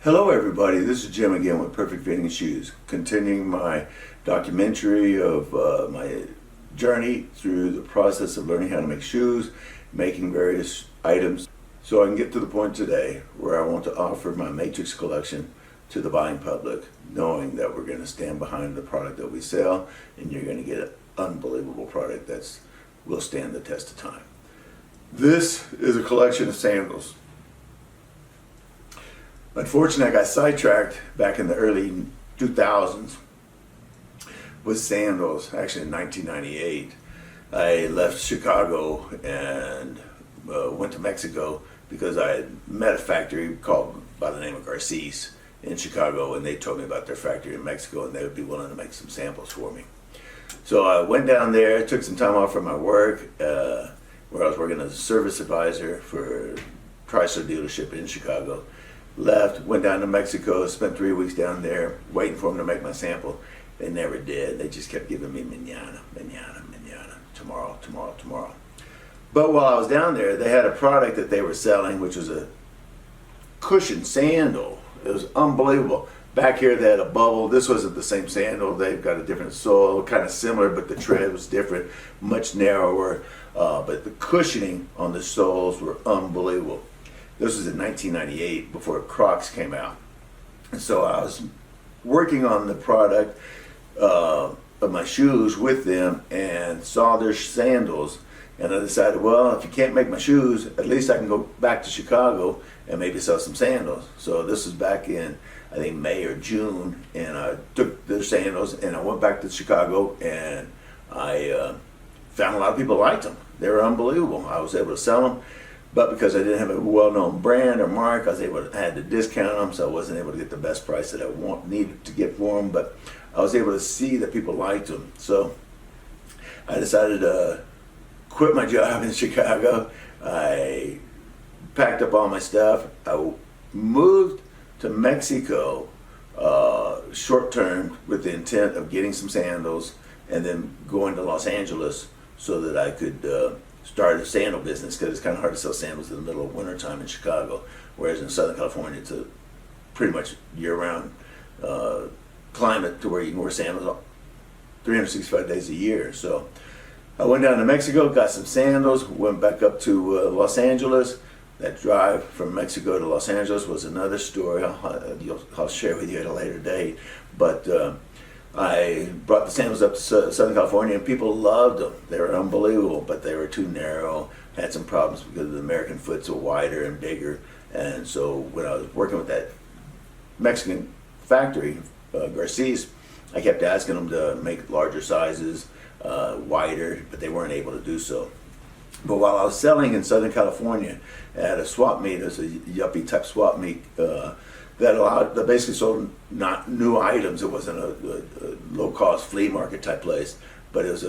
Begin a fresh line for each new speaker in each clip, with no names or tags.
Hello everybody, this is Jim again with Perfect Fitting Shoes, continuing my documentary of my journey through the process of learning how to make shoes, making various items, so I can get to the point today where I want to offer my Matrix collection to the buying public, knowing that we're going to stand behind the product that we sell and you're going to get an unbelievable product that will stand the test of time. This is a collection of sandals. Unfortunately, I got sidetracked back in the early 2000s with sandals. Actually, in 1998, I left Chicago and went to Mexico because I had met a factory called by the name of Garces in Chicago, and they told me about their factory in Mexico, and they would be willing to make some samples for me. So I went down there, took some time off from my work, where I was working as a service advisor for a Chrysler dealership in Chicago. Left, went down to Mexico, spent 3 weeks down there waiting for them to make my sample. They never did. They just kept giving me mañana, mañana, mañana, tomorrow, tomorrow, tomorrow. But while I was down there, they had a product that they were selling, which was a cushioned sandal. It was unbelievable. Back here they had a bubble. This wasn't the same sandal. They've got a different sole, kind of similar, but the tread was different, much narrower. But the cushioning on the soles were unbelievable. This was in 1998 before Crocs came out. And so I was working on the product of my shoes with them and saw their sandals. And I decided, well, if you can't make my shoes, at least I can go back to Chicago and maybe sell some sandals. So this was back in, I think, May or June. And I took their sandals and I went back to Chicago and I found a lot of people liked them. They were unbelievable. I was able to sell them. But because I didn't have a well-known brand or mark, I had to discount them, so I wasn't able to get the best price that I needed to get for them. But I was able to see that people liked them. So I decided to quit my job in Chicago. I packed up all my stuff. I moved to Mexico short-term with the intent of getting some sandals and then going to Los Angeles so that I could start a sandal business, because it's kind of hard to sell sandals in the middle of wintertime in Chicago, whereas in Southern California it's a pretty much year-round climate to where you can wear sandals 365 days a year. So I went down to Mexico, got some sandals, went back up to Los Angeles. That drive from Mexico to Los Angeles was another story I'll share with you at a later date. But I brought the sandals up to Southern California and people loved them. They were unbelievable, but they were too narrow. Had some problems because the American foot's wider and bigger. And so when I was working with that Mexican factory, Garces, I kept asking them to make larger sizes, wider, but they weren't able to do so. But while I was selling in Southern California at a swap meet, it was a yuppie type swap meet, that basically sold not new items. It wasn't a low-cost flea market type place, but it was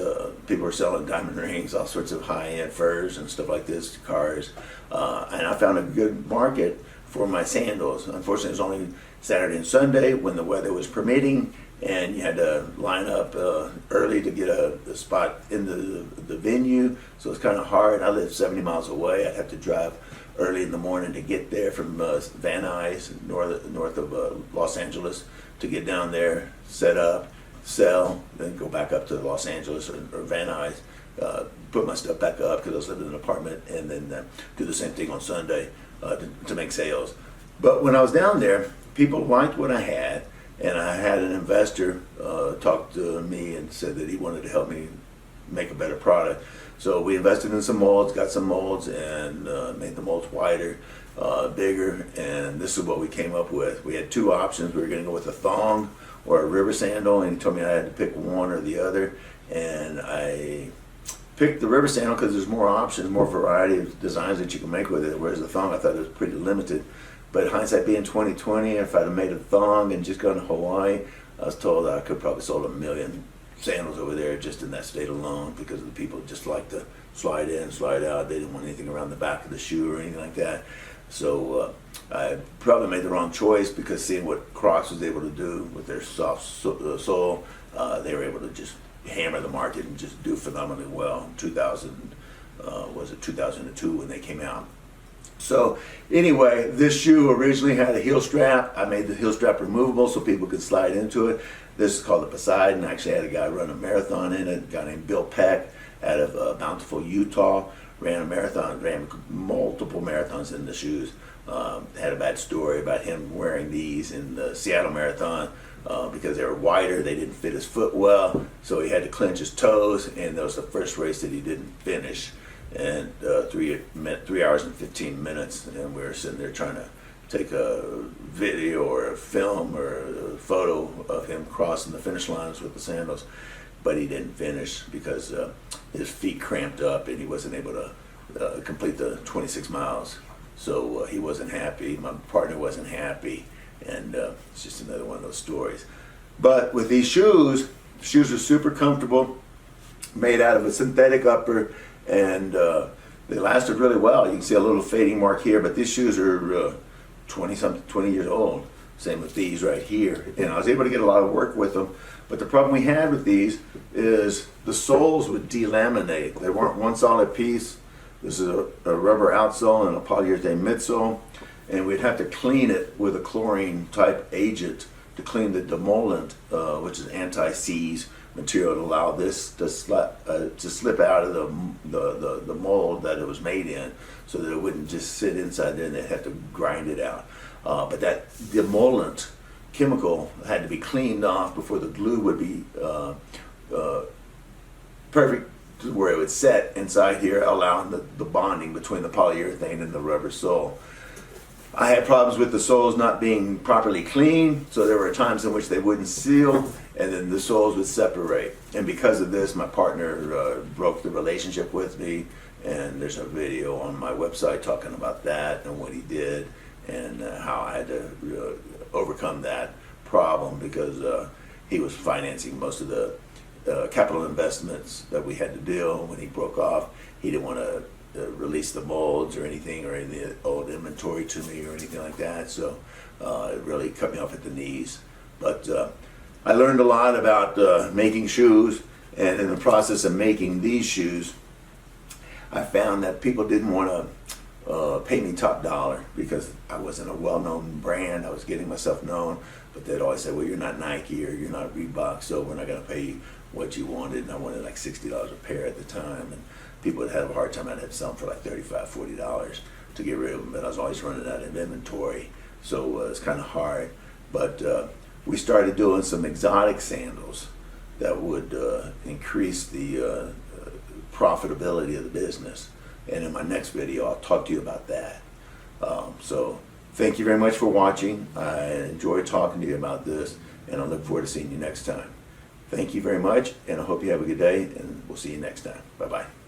people were selling diamond rings, all sorts of high-end furs and stuff like this, cars, and I found a good market for my sandals. Unfortunately, it was only Saturday and Sunday when the weather was permitting, and you had to line up early to get a spot in the venue, so it's kind of hard. I lived 70 miles away. I'd have to drive early in the morning to get there from Van Nuys, north of Los Angeles, to get down there, set up, sell, then go back up to Los Angeles or Van Nuys, put my stuff back up because I was living in an apartment, and then do the same thing on Sunday to make sales. But when I was down there, people liked what I had, and I had an investor talk to me and said that he wanted to help me make a better product. So we invested in some molds, got some molds, and made the molds wider, bigger, and this is what we came up with. We had two options. We were going to go with a thong or a river sandal, and he told me I had to pick one or the other, and I picked the river sandal because there's more options, more variety of designs that you can make with it, whereas the thong I thought it was pretty limited. But hindsight being 2020, if I'd have made a thong and just gone to Hawaii, I was told I could probably sold 1 million sandals over there just in that state alone, because the people just like to slide in, slide out. They didn't want anything around the back of the shoe or anything like that. So I probably made the wrong choice, because seeing what Crocs was able to do with their soft sole, they were able to just hammer the market and just do phenomenally well. 2002 when they came out. So anyway, this shoe originally had a heel strap. I made the heel strap removable so people could slide into it. This is called the Poseidon. I actually had a guy run a marathon in it, a guy named Bill Peck out of Bountiful, Utah. Ran a marathon, ran multiple marathons in the shoes. Had a bad story about him wearing these in the Seattle Marathon because they were wider, they didn't fit his foot well, so he had to clench his toes, and that was the first race that he didn't finish. And 3 hours and 15 minutes, and we were sitting there trying to take a video or a film or a photo of him crossing the finish lines with the sandals, but he didn't finish because his feet cramped up and he wasn't able to complete the 26 miles. So he wasn't happy, my partner wasn't happy, and it's just another one of those stories. But with these shoes are super comfortable, made out of a synthetic upper, and they lasted really well. You can see a little fading mark here, but these shoes are 20 years old. Same with these right here. And I was able to get a lot of work with them, but the problem we had with these is the soles would delaminate. They weren't one solid piece. This is a rubber outsole and a polyurethane midsole, and we'd have to clean it with a chlorine type agent to clean the demolent, which is anti-seize material, to allow this to slip out of the mold that it was made in, so that it wouldn't just sit inside there and they'd have to grind it out. But that demolent chemical had to be cleaned off before the glue would be perfect to where it would set inside here, allowing the bonding between the polyurethane and the rubber sole. I had problems with the soles not being properly cleaned, so there were times in which they wouldn't seal, and then the soles would separate. And because of this, my partner broke the relationship with me, and there's a video on my website talking about that and what he did, and how I had to overcome that problem, because he was financing most of the capital investments that we had to do when he broke off. He didn't want to release the molds or anything, or any old inventory to me or anything like that, so it really cut me off at the knees. But I learned a lot about making shoes, and in the process of making these shoes, I found that people didn't want to pay me top dollar because I wasn't a well-known brand. I was getting myself known, but they'd always say, well, you're not Nike or you're not Reebok, so we're not going to pay you what you wanted. And I wanted like $60 a pair at the time, and people would have a hard time. I'd have to sell them for like $35, $40 to get rid of them, but I was always running out of inventory, so it's kind of hard. But we started doing some exotic sandals that would increase the profitability of the business. And in my next video, I'll talk to you about that. So thank you very much for watching. I enjoyed talking to you about this, and I look forward to seeing you next time. Thank you very much, and I hope you have a good day, and we'll see you next time. Bye-bye.